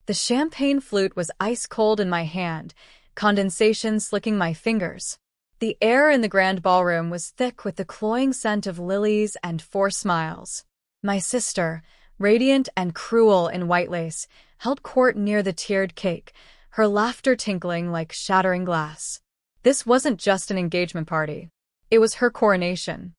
The champagne flute was ice cold in my hand, condensation slicking my fingers. The air in the grand ballroom was thick with the cloying scent of lilies and forced smiles. My sister, radiant and cruel in white lace, held court near the tiered cake, her laughter tinkling like shattering glass. This wasn't just an engagement party. It was her coronation.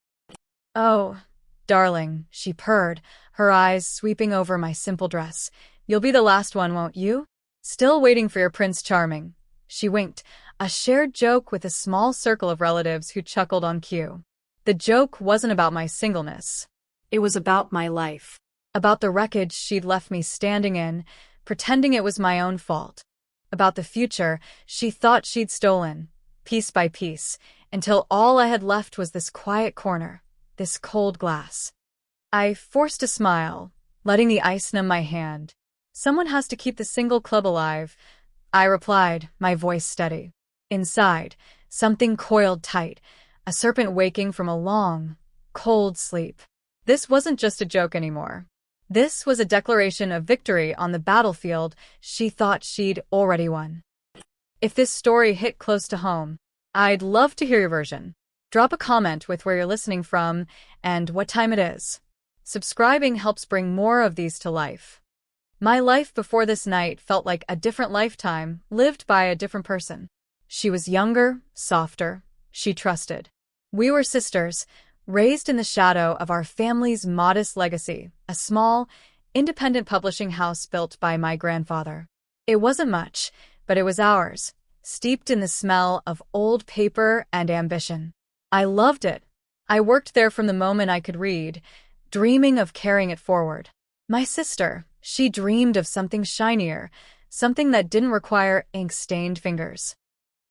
"Oh, darling," she purred, her eyes sweeping over my simple dress. "You'll be the last one, won't you? Still waiting for your Prince Charming." She winked, a shared joke with a small circle of relatives who chuckled on cue. The joke wasn't about my singleness. It was about my life. About the wreckage she'd left me standing in, pretending it was my own fault. About the future she thought she'd stolen, piece by piece, until all I had left was this quiet corner, this cold glass. I forced a smile, letting the ice numb my hand. "Someone has to keep the single club alive," I replied, my voice steady. Inside, something coiled tight, a serpent waking from a long, cold sleep. This wasn't just a joke anymore. This was a declaration of victory on the battlefield she thought she'd already won. If this story hit close to home, I'd love to hear your version. Drop a comment with where you're listening from and what time it is. Subscribing helps bring more of these to life. My life before this night felt like a different lifetime, lived by a different person. She was younger, softer, she trusted. We were sisters, raised in the shadow of our family's modest legacy, a small, independent publishing house built by my grandfather. It wasn't much, but it was ours, steeped in the smell of old paper and ambition. I loved it. I worked there from the moment I could read, dreaming of carrying it forward. My sister, she dreamed of something shinier, something that didn't require ink-stained fingers.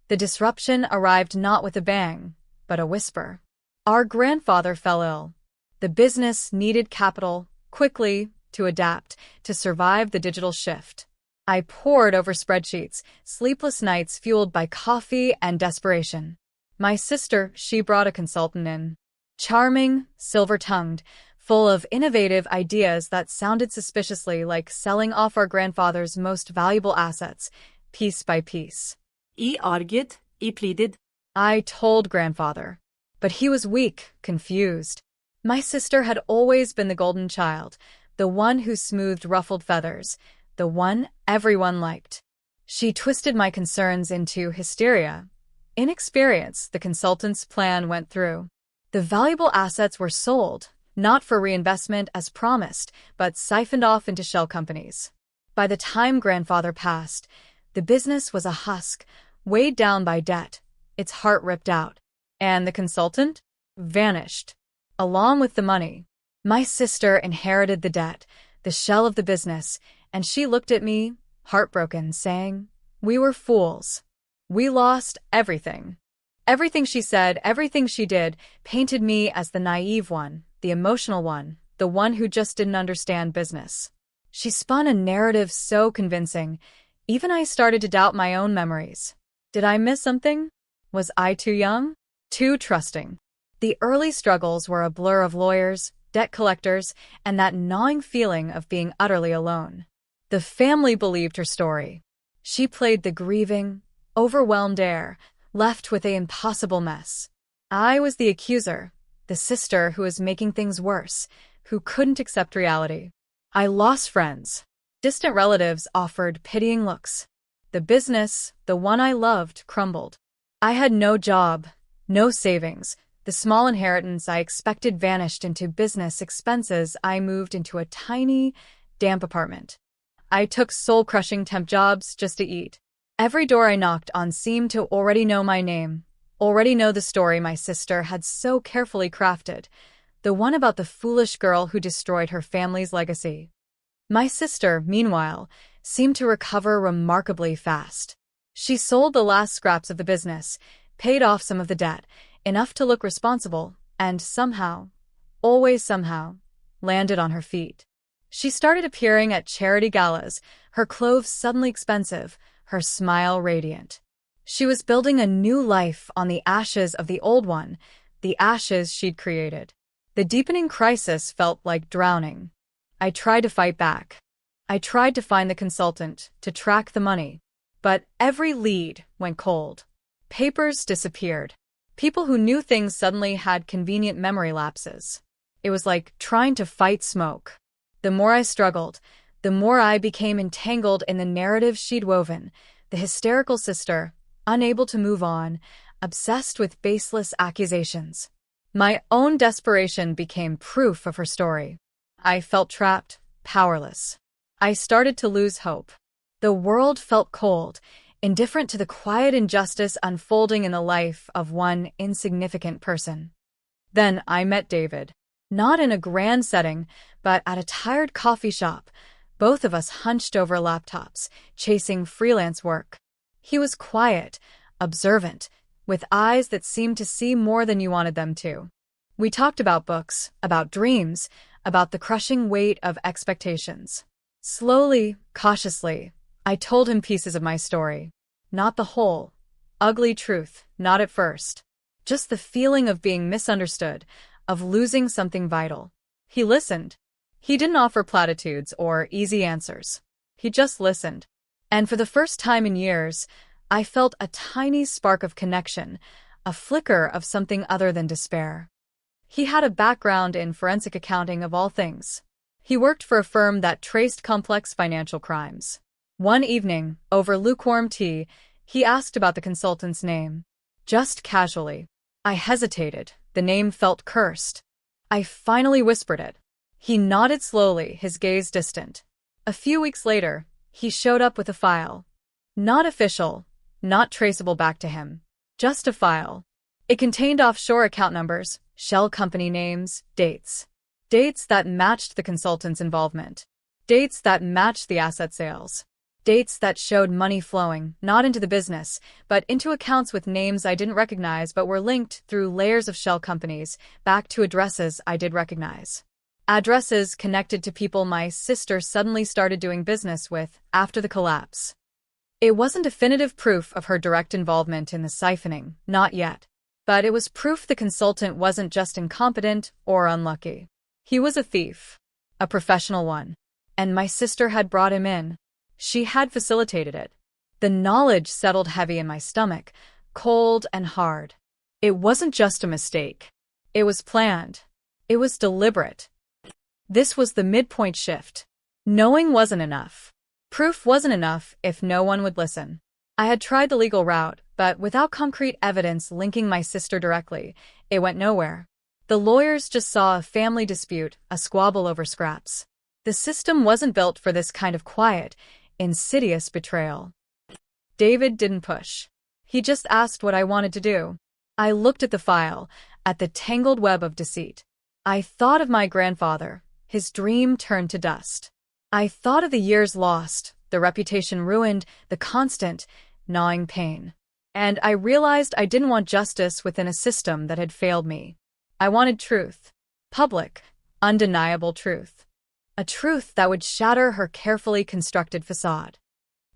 The disruption arrived not with a bang, but a whisper. Our grandfather fell ill. The business needed capital, quickly, to adapt, to survive the digital shift. I pored over spreadsheets, sleepless nights fueled by coffee and desperation. My sister, she brought a consultant in. Charming, silver-tongued, full of innovative ideas that sounded suspiciously like selling off our grandfather's most valuable assets, piece by piece. I argued, I pleaded. I told grandfather. But he was weak, confused. My sister had always been the golden child, the one who smoothed ruffled feathers, the one everyone liked. She twisted my concerns into hysteria. Inexperience, the consultant's plan went through. The valuable assets were sold, not for reinvestment as promised, but siphoned off into shell companies. By the time grandfather passed, the business was a husk, weighed down by debt, its heart ripped out. And the consultant? Vanished. Along with the money. My sister inherited the debt, the shell of the business, and she looked at me, heartbroken, saying, "We were fools. We lost everything." Everything she said, everything she did, painted me as the naive one, the emotional one, the one who just didn't understand business. She spun a narrative so convincing, even I started to doubt my own memories. Did I miss something? Was I too young? Too trusting? The early struggles were a blur of lawyers, debt collectors, and that gnawing feeling of being utterly alone. The family believed her story. She played the grieving, overwhelmed heir, left with an impossible mess. I was the accuser, the sister who was making things worse, who couldn't accept reality. I lost friends. Distant relatives offered pitying looks. The business, the one I loved, crumbled. I had no job, no savings. The small inheritance I expected vanished into business expenses. I moved into a tiny, damp apartment. I took soul-crushing temp jobs just to eat. Every door I knocked on seemed to already know my name, already know the story my sister had so carefully crafted, the one about the foolish girl who destroyed her family's legacy. My sister, meanwhile, seemed to recover remarkably fast. She sold the last scraps of the business, paid off some of the debt, enough to look responsible, and somehow, always somehow, landed on her feet. She started appearing at charity galas, her clothes suddenly expensive, her smile radiant. She was building a new life on the ashes of the old one, the ashes she'd created. The deepening crisis felt like drowning. I tried to fight back. I tried to find the consultant, to track the money. But every lead went cold. Papers disappeared. People who knew things suddenly had convenient memory lapses. It was like trying to fight smoke. The more I struggled, the more I became entangled in the narrative she'd woven, the hysterical sister, unable to move on, obsessed with baseless accusations. My own desperation became proof of her story. I felt trapped, powerless. I started to lose hope. The world felt cold, indifferent to the quiet injustice unfolding in the life of one insignificant person. Then I met David. Not in a grand setting, but at a tired coffee shop, both of us hunched over laptops, chasing freelance work. He was quiet, observant, with eyes that seemed to see more than you wanted them to. We talked about books, about dreams, about the crushing weight of expectations. Slowly, cautiously, I told him pieces of my story. Not the whole, ugly truth, not at first. Just the feeling of being misunderstood, of losing something vital. He listened. He didn't offer platitudes or easy answers. He just listened. And for the first time in years, I felt a tiny spark of connection, a flicker of something other than despair. He had a background in forensic accounting of all things. He worked for a firm that traced complex financial crimes. One evening, over lukewarm tea, he asked about the consultant's name. Just casually. I hesitated. The name felt cursed. I finally whispered it. He nodded slowly, his gaze distant. A few weeks later, he showed up with a file. Not official, not traceable back to him. Just a file. It contained offshore account numbers, shell company names, dates. Dates that matched the consultant's involvement. Dates that matched the asset sales. Dates that showed money flowing, not into the business, but into accounts with names I didn't recognize but were linked through layers of shell companies, back to addresses I did recognize. Addresses connected to people my sister suddenly started doing business with after the collapse. It wasn't definitive proof of her direct involvement in the siphoning, not yet. But it was proof the consultant wasn't just incompetent or unlucky. He was a thief. A professional one. And my sister had brought him in. She had facilitated it. The knowledge settled heavy in my stomach, cold and hard. It wasn't just a mistake. It was planned. It was deliberate. This was the midpoint shift. Knowing wasn't enough. Proof wasn't enough if no one would listen. I had tried the legal route, but without concrete evidence linking my sister directly, it went nowhere. The lawyers just saw a family dispute, a squabble over scraps. The system wasn't built for this kind of quiet, insidious betrayal. David didn't push. He just asked what I wanted to do. I looked at the file, at the tangled web of deceit. I thought of my grandfather, his dream turned to dust. I thought of the years lost, the reputation ruined, the constant, gnawing pain. And I realized I didn't want justice within a system that had failed me. I wanted truth. Public, undeniable truth. A truth that would shatter her carefully constructed facade.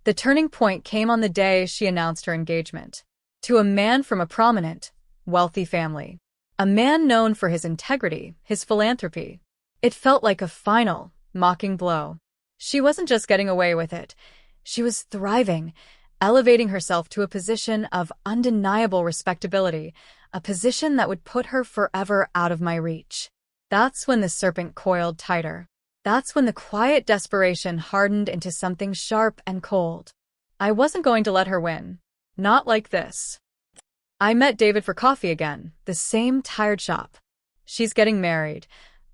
The turning point came on the day she announced her engagement. To a man from a prominent, wealthy family. A man known for his integrity, his philanthropy. It felt like a final, mocking blow. She wasn't just getting away with it. She was thriving, elevating herself to a position of undeniable respectability, a position that would put her forever out of my reach. That's when the serpent coiled tighter. That's when the quiet desperation hardened into something sharp and cold. I wasn't going to let her win. Not like this. I met David for coffee again, the same tired shop. She's getting married,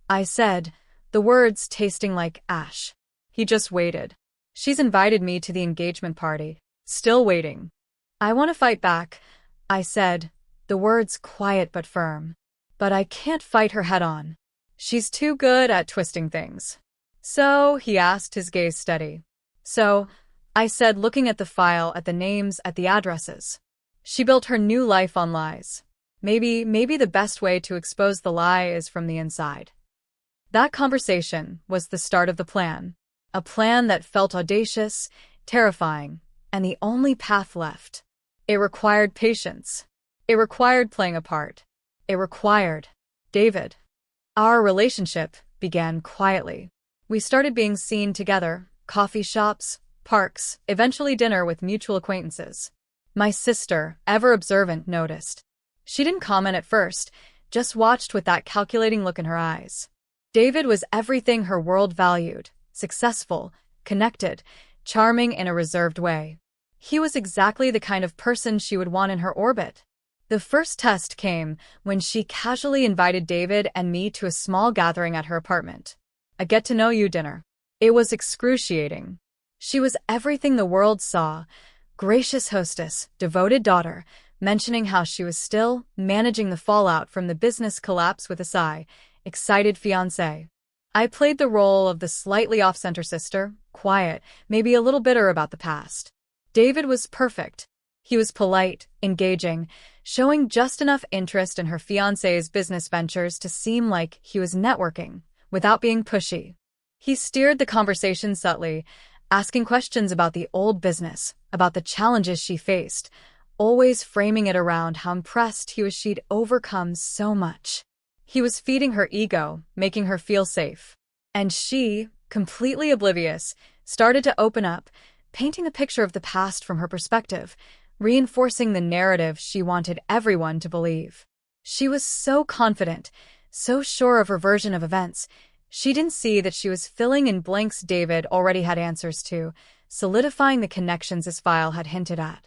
I said, the words tasting like ash. He just waited. She's invited me to the engagement party. Still waiting. I want to fight back, I said, the words quiet but firm. But I can't fight her head on. She's too good at twisting things. So, he asked, his gaze steady. So, I said, looking at the file, at the names, at the addresses. She built her new life on lies. Maybe the best way to expose the lie is from the inside. That conversation was the start of the plan. A plan that felt audacious, terrifying, and the only path left. It required patience. It required playing a part. It required David. Our relationship began quietly. We started being seen together, coffee shops, parks, eventually dinner with mutual acquaintances. My sister, ever observant, noticed. She didn't comment at first, just watched with that calculating look in her eyes. David was everything her world valued: successful, connected, charming in a reserved way. He was exactly the kind of person she would want in her orbit. The first test came when she casually invited David and me to a small gathering at her apartment. A get-to-know-you dinner. It was excruciating. She was everything the world saw: gracious hostess, devoted daughter, mentioning how she was still managing the fallout from the business collapse with a sigh, excited fiancé. I played the role of the slightly off-center sister, quiet, maybe a little bitter about the past. David was perfect. He was polite, engaging, showing just enough interest in her fiancé's business ventures to seem like he was networking, without being pushy. He steered the conversation subtly, asking questions about the old business, about the challenges she faced, always framing it around how impressed he was she'd overcome so much. He was feeding her ego, making her feel safe. And she, completely oblivious, started to open up, painting a picture of the past from her perspective, reinforcing the narrative she wanted everyone to believe. She was so confident, so sure of her version of events, she didn't see that she was filling in blanks David already had answers to, solidifying the connections his file had hinted at.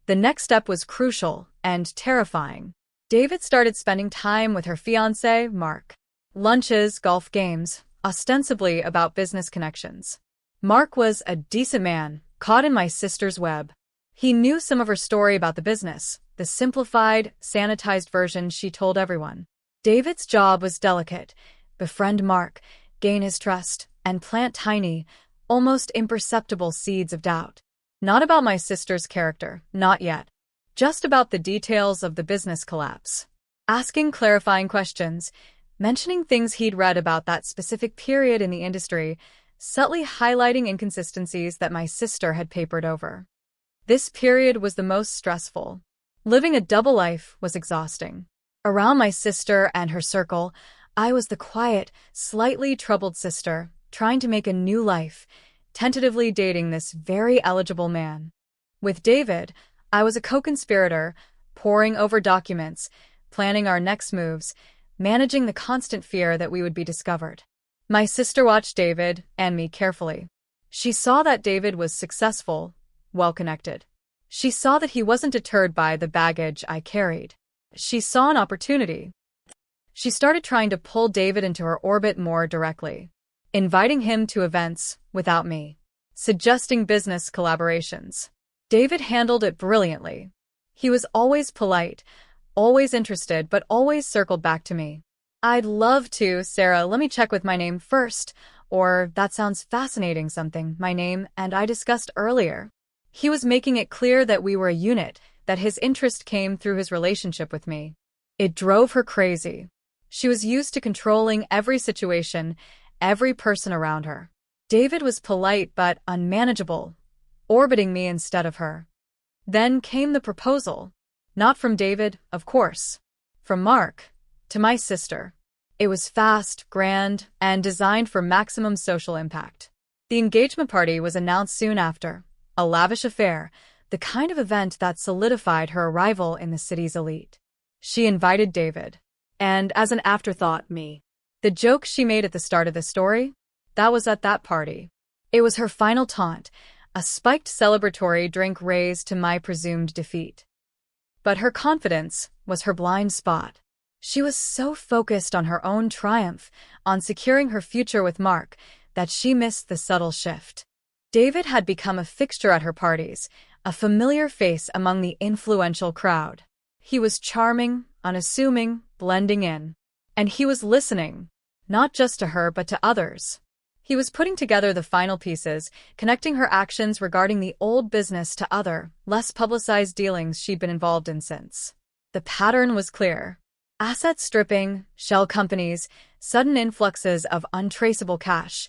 The next step was crucial and terrifying. David started spending time with her fiancé, Mark. Lunches, golf games, ostensibly about business connections. Mark was a decent man, caught in my sister's web. He knew some of her story about the business, the simplified, sanitized version she told everyone. David's job was delicate: befriend Mark, gain his trust, and plant tiny, almost imperceptible seeds of doubt. Not about my sister's character, not yet. Just about the details of the business collapse. Asking clarifying questions, mentioning things he'd read about that specific period in the industry, subtly highlighting inconsistencies that my sister had papered over. This period was the most stressful. Living a double life was exhausting. Around my sister and her circle, I was the quiet, slightly troubled sister, trying to make a new life, tentatively dating this very eligible man. With David, I was a co-conspirator, poring over documents, planning our next moves, managing the constant fear that we would be discovered. My sister watched David and me carefully. She saw that David was successful, well-connected. She saw that he wasn't deterred by the baggage I carried. She saw an opportunity. She started trying to pull David into her orbit more directly, inviting him to events without me, suggesting business collaborations. David handled it brilliantly. He was always polite, always interested, but always circled back to me. I'd love to, Sarah, let me check with my name first, or that sounds fascinating, something my name and I discussed earlier. He was making it clear that we were a unit, that his interest came through his relationship with me. It drove her crazy. She was used to controlling every situation, every person around her. David was polite but unmanageable, orbiting me instead of her. Then came the proposal. Not from David, of course. From Mark, to my sister. It was fast, grand, and designed for maximum social impact. The engagement party was announced soon after, a lavish affair, the kind of event that solidified her arrival in the city's elite. She invited David. And as an afterthought, me. The joke she made at the start of the story? That was at that party. It was her final taunt, a spiked celebratory drink raised to my presumed defeat. But her confidence was her blind spot. She was so focused on her own triumph, on securing her future with Mark, that she missed the subtle shift. David had become a fixture at her parties, a familiar face among the influential crowd. He was charming, unassuming, blending in. And he was listening, not just to her but to others. He was putting together the final pieces, connecting her actions regarding the old business to other, less publicized dealings she'd been involved in since. The pattern was clear. Asset stripping, shell companies, sudden influxes of untraceable cash,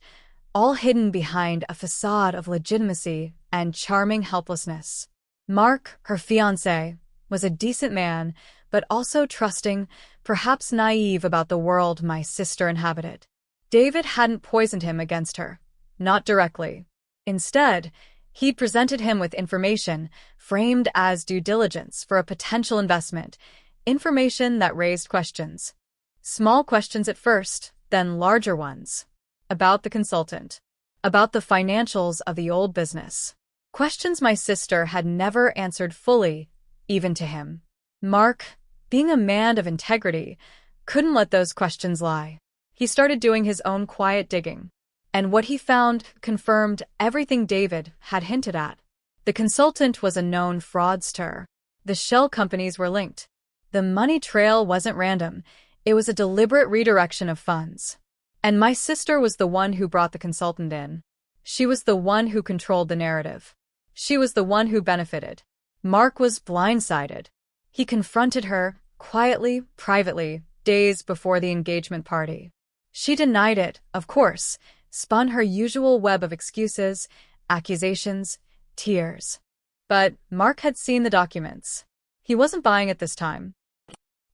all hidden behind a facade of legitimacy and charming helplessness. Mark, her fiancé, was a decent man, but also trusting, perhaps naive about the world my sister inhabited. David hadn't poisoned him against her. not directly. Instead, he presented him with information framed as due diligence for a potential investment, information that raised questions. Small questions at first, then larger ones. About the consultant. About the financials of the old business. Questions my sister had never answered fully, even to him. Mark, being a man of integrity, couldn't let those questions lie. He started doing his own quiet digging. And what he found confirmed everything David had hinted at. The consultant was a known fraudster. The shell companies were linked. The money trail wasn't random. It was a deliberate redirection of funds. And my sister was the one who brought the consultant in. She was the one who controlled the narrative. She was the one who benefited. Mark was blindsided. He confronted her, quietly, privately, days before the engagement party. She denied it, of course, spun her usual web of excuses, accusations, tears. But Mark had seen the documents. He wasn't buying it this time.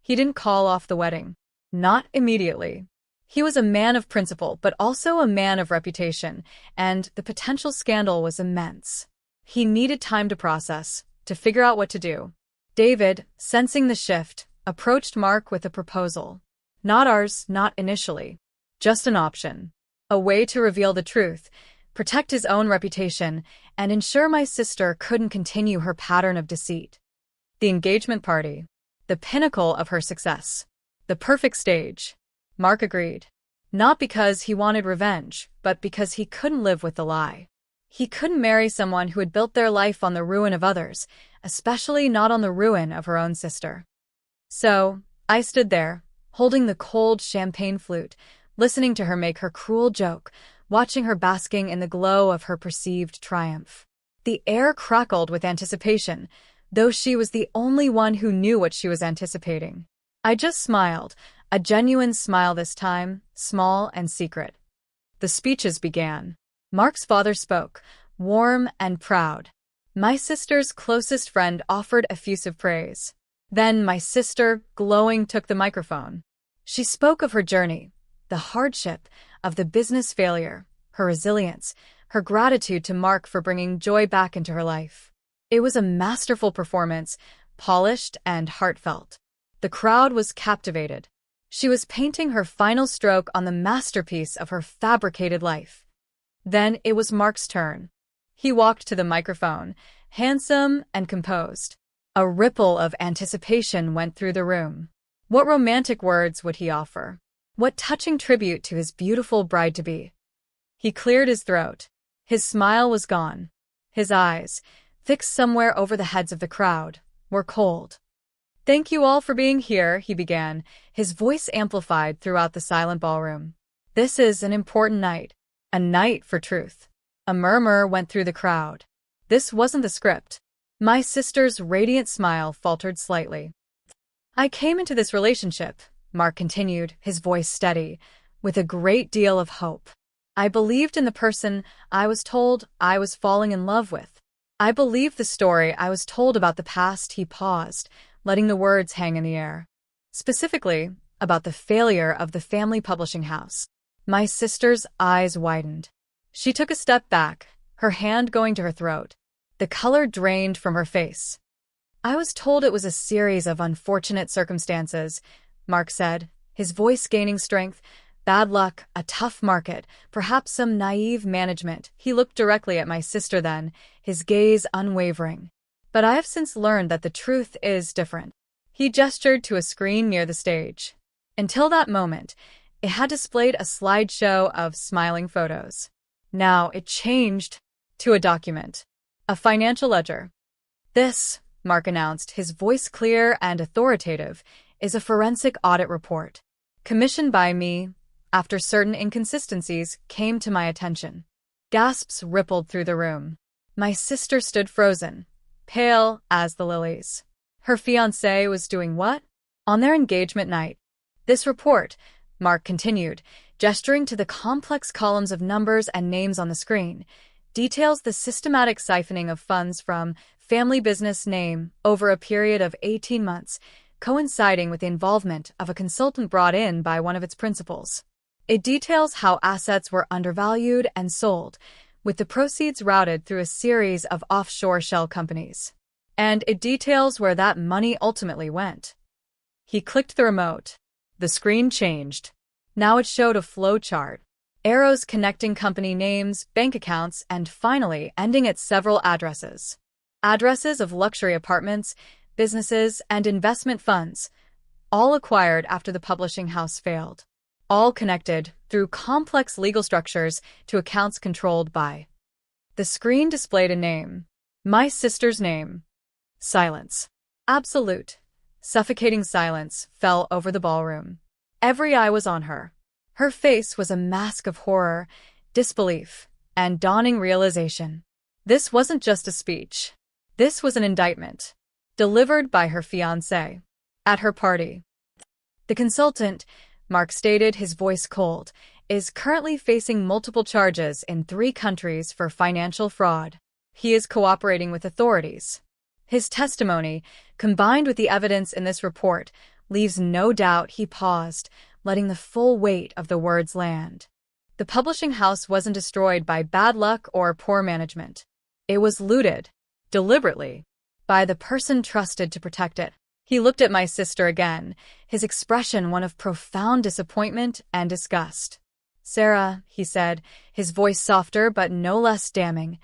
He didn't call off the wedding. Not immediately. He was a man of principle, but also a man of reputation, and the potential scandal was immense. He needed time to process, to figure out what to do. David, sensing the shift, approached Mark with a proposal. Not ours, not initially. Just an option. A way to reveal the truth, protect his own reputation, and ensure my sister couldn't continue her pattern of deceit. The engagement party. The pinnacle of her success. The perfect stage. Mark agreed. Not because he wanted revenge, but because he couldn't live with the lie. He couldn't marry someone who had built their life on the ruin of others, especially not on the ruin of her own sister. So, I stood there, holding the cold champagne flute, listening to her make her cruel joke, watching her basking in the glow of her perceived triumph. The air crackled with anticipation, though she was the only one who knew what she was anticipating. I just smiled, a genuine smile this time, small and secret. The speeches began. Mark's father spoke, warm and proud. My sister's closest friend offered effusive praise. Then my sister, glowing, took the microphone. She spoke of her journey, the hardship of the business failure, her resilience, her gratitude to Mark for bringing joy back into her life. It was a masterful performance, polished and heartfelt. The crowd was captivated. She was painting her final stroke on the masterpiece of her fabricated life. Then it was Mark's turn. He walked to the microphone, handsome and composed. A ripple of anticipation went through the room. What romantic words would he offer? What touching tribute to his beautiful bride-to-be? He cleared his throat. His smile was gone. His eyes, fixed somewhere over the heads of the crowd, were cold. "Thank you all for being here," he began, his voice amplified throughout the silent ballroom. "This is an important night. A night for truth." A murmur went through the crowd. This wasn't the script. My sister's radiant smile faltered slightly. "I came into this relationship," Mark continued, his voice steady, "with a great deal of hope. I believed in the person I was told I was falling in love with. I believed the story I was told about the past." He paused, letting the words hang in the air. "Specifically, about the failure of the family publishing house." My sister's eyes widened. She took a step back, her hand going to her throat. The color drained from her face. "I was told it was a series of unfortunate circumstances," Mark said, his voice gaining strength. "Bad luck, a tough market, perhaps some naive management." He looked directly at my sister then, his gaze unwavering. "But I have since learned that the truth is different." He gestured to a screen near the stage. Until that moment, it had displayed a slideshow of smiling photos. Now it changed to a document. A financial ledger. "This," Mark announced, his voice clear and authoritative, "is a forensic audit report. Commissioned by me, after certain inconsistencies came to my attention." Gasps rippled through the room. My sister stood frozen, pale as the lilies. Her fiancé was doing what? On their engagement night. "This report," Mark continued, gesturing to the complex columns of numbers and names on the screen, "details the systematic siphoning of funds from family business name over a period of 18 months, coinciding with the involvement of a consultant brought in by one of its principals. It details how assets were undervalued and sold, with the proceeds routed through a series of offshore shell companies. And it details where that money ultimately went. He clicked the remote. The screen changed. Now it showed a flow chart. Arrows connecting company names, bank accounts, and finally ending at several addresses. Addresses of luxury apartments, businesses, and investment funds, all acquired after the publishing house failed. All connected through complex legal structures to accounts controlled by. The screen displayed a name. My sister's name. Silence. Absolute, suffocating silence fell over the ballroom. Every eye was on her. Her face was a mask of horror, disbelief, and dawning realization. This wasn't just a speech. This was an indictment, delivered by her fiancé. At her party. The consultant, Mark stated, his voice cold, is currently facing multiple charges in 3 countries for financial fraud. He is cooperating with authorities. His testimony, combined with the evidence in this report, leaves no doubt. He paused, letting the full weight of the words land. The publishing house wasn't destroyed by bad luck or poor management. It was looted, deliberately, by the person trusted to protect it. He looked at my sister again, his expression one of profound disappointment and disgust. Sarah, he said, his voice softer but no less damning,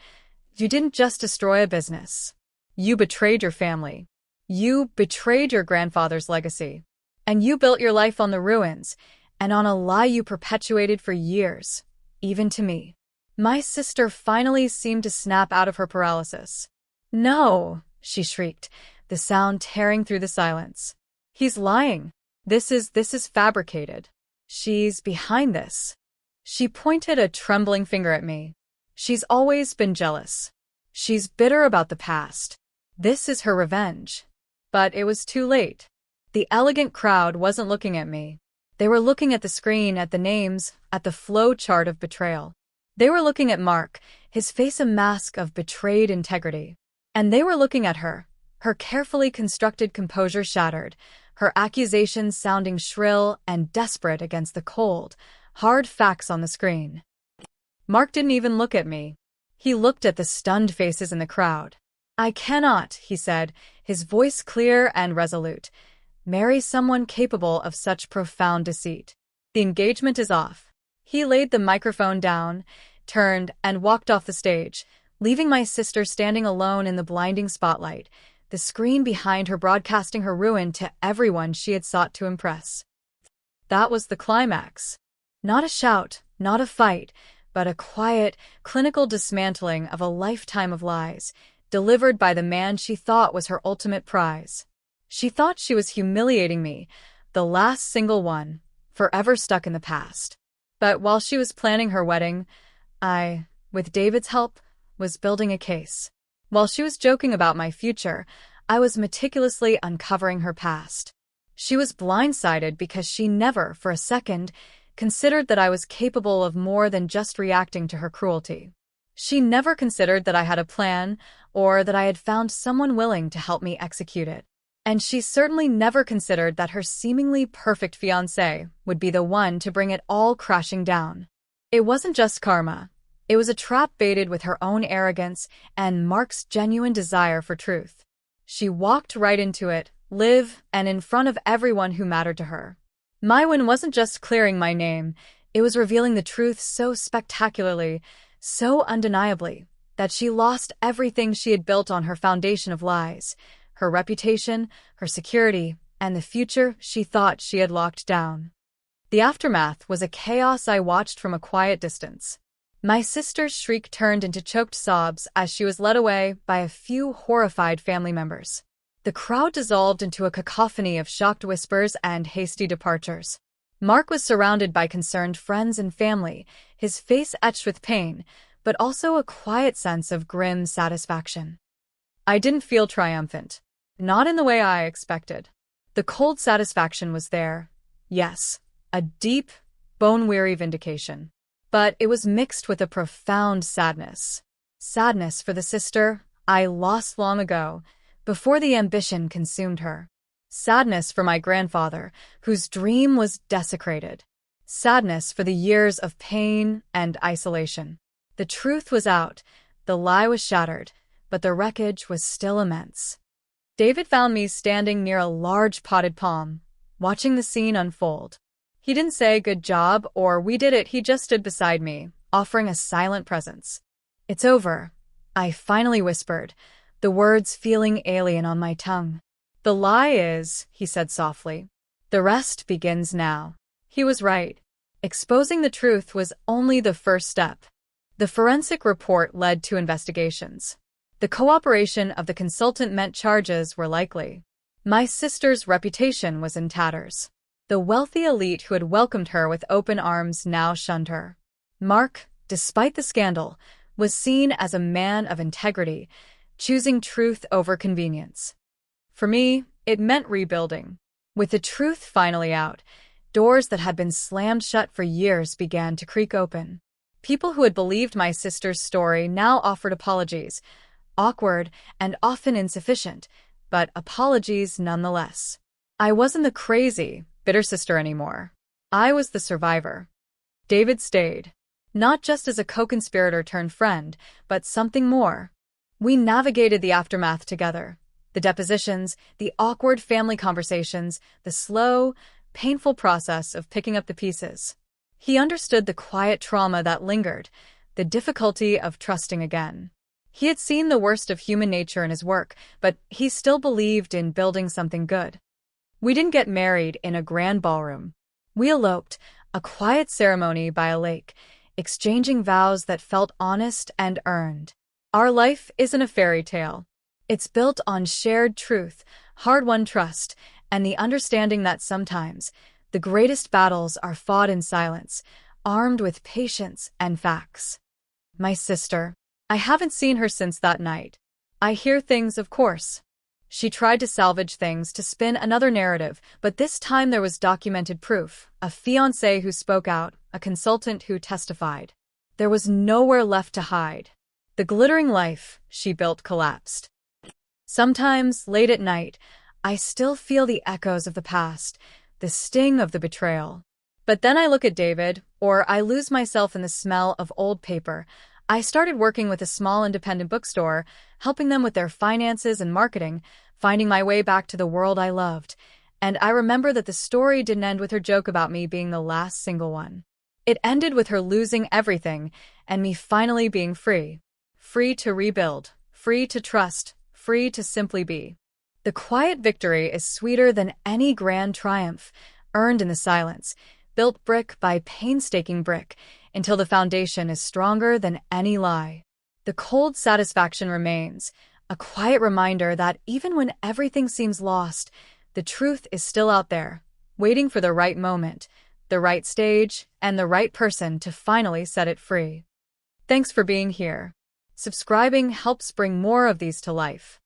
you didn't just destroy a business. You betrayed your family. You betrayed your grandfather's legacy. And you built your life on the ruins, and on a lie you perpetuated for years, even to me. My sister finally seemed to snap out of her paralysis. No, she shrieked, the sound tearing through the silence. He's lying. This is fabricated. She's behind this. She pointed a trembling finger at me. She's always been jealous. She's bitter about the past. This is her revenge. But it was too late. The elegant crowd wasn't looking at me. They were looking at the screen, at the names, at the flow chart of betrayal. They were looking at Mark, his face a mask of betrayed integrity. And they were looking at her, her carefully constructed composure shattered, her accusations sounding shrill and desperate against the cold, hard facts on the screen. Mark didn't even look at me. He looked at the stunned faces in the crowd. I cannot, he said, his voice clear and resolute, marry someone capable of such profound deceit. The engagement is off. He laid the microphone down, turned, and walked off the stage, leaving my sister standing alone in the blinding spotlight, the screen behind her broadcasting her ruin to everyone she had sought to impress. That was the climax. Not a shout, not a fight, but a quiet, clinical dismantling of a lifetime of lies, delivered by the man she thought was her ultimate prize. She thought she was humiliating me, the last single one, forever stuck in the past. But while she was planning her wedding, I, with David's help, was building a case. While she was joking about my future, I was meticulously uncovering her past. She was blindsided because she never, for a second, considered that I was capable of more than just reacting to her cruelty. She never considered that I had a plan, or that I had found someone willing to help me execute it. And she certainly never considered that her seemingly perfect fiancé would be the one to bring it all crashing down. It wasn't just karma. It was a trap baited with her own arrogance and Mark's genuine desire for truth. She walked right into it, live, and in front of everyone who mattered to her. My win wasn't just clearing my name, it was revealing the truth so spectacularly, so undeniably, that she lost everything she had built on her foundation of lies. Her reputation, her security, and the future she thought she had locked down. The aftermath was a chaos I watched from a quiet distance. My sister's shriek turned into choked sobs as she was led away by a few horrified family members. The crowd dissolved into a cacophony of shocked whispers and hasty departures. Mark was surrounded by concerned friends and family, his face etched with pain, but also a quiet sense of grim satisfaction. I didn't feel triumphant. Not in the way I expected. The cold satisfaction was there, yes, a deep, bone-weary vindication. But it was mixed with a profound sadness. Sadness for the sister I lost long ago, before the ambition consumed her. Sadness for my grandfather, whose dream was desecrated. sadness for the years of pain and isolation. The truth was out, the lie was shattered, but the wreckage was still immense. David found me standing near a large potted palm, watching the scene unfold. He didn't say good job or we did it, he just stood beside me, offering a silent presence. It's over, I finally whispered, the words feeling alien on my tongue. The lie is, he said softly. The rest begins now. He was right. Exposing the truth was only the first step. The forensic report led to investigations. The cooperation of the consultant meant charges were likely. My sister's reputation was in tatters. The wealthy elite who had welcomed her with open arms now shunned her. Mark, despite the scandal, was seen as a man of integrity, choosing truth over convenience. For me, it meant rebuilding. With the truth finally out, doors that had been slammed shut for years began to creak open. People who had believed my sister's story now offered apologies, awkward and often insufficient, but apologies nonetheless. I wasn't the crazy, bitter sister anymore. I was the survivor. David stayed, not just as a co-conspirator turned friend, but something more. We navigated the aftermath together. The depositions, the awkward family conversations, the slow, painful process of picking up the pieces. He understood the quiet trauma that lingered, the difficulty of trusting again. He had seen the worst of human nature in his work, but he still believed in building something good. We didn't get married in a grand ballroom. We eloped, a quiet ceremony by a lake, exchanging vows that felt honest and earned. Our life isn't a fairy tale. It's built on shared truth, hard-won trust, and the understanding that sometimes the greatest battles are fought in silence, armed with patience and facts. My sister. I haven't seen her since that night. I hear things, of course. She tried to salvage things to spin another narrative, but this time there was documented proof, a fiancé who spoke out, a consultant who testified. There was nowhere left to hide. The glittering life she built collapsed. Sometimes, late at night, I still feel the echoes of the past, the sting of the betrayal. But then I look at David, or I lose myself in the smell of old paper. I started working with a small independent bookstore, helping them with their finances and marketing, finding my way back to the world I loved. And I remember that the story didn't end with her joke about me being the last single one. It ended with her losing everything and me finally being free. Free to rebuild, free to trust, free to simply be. The quiet victory is sweeter than any grand triumph, earned in the silence, built brick by painstaking brick, until the foundation is stronger than any lie. The cold satisfaction remains, a quiet reminder that even when everything seems lost, the truth is still out there, waiting for the right moment, the right stage, and the right person to finally set it free. Thanks for being here. Subscribing helps bring more of these to life.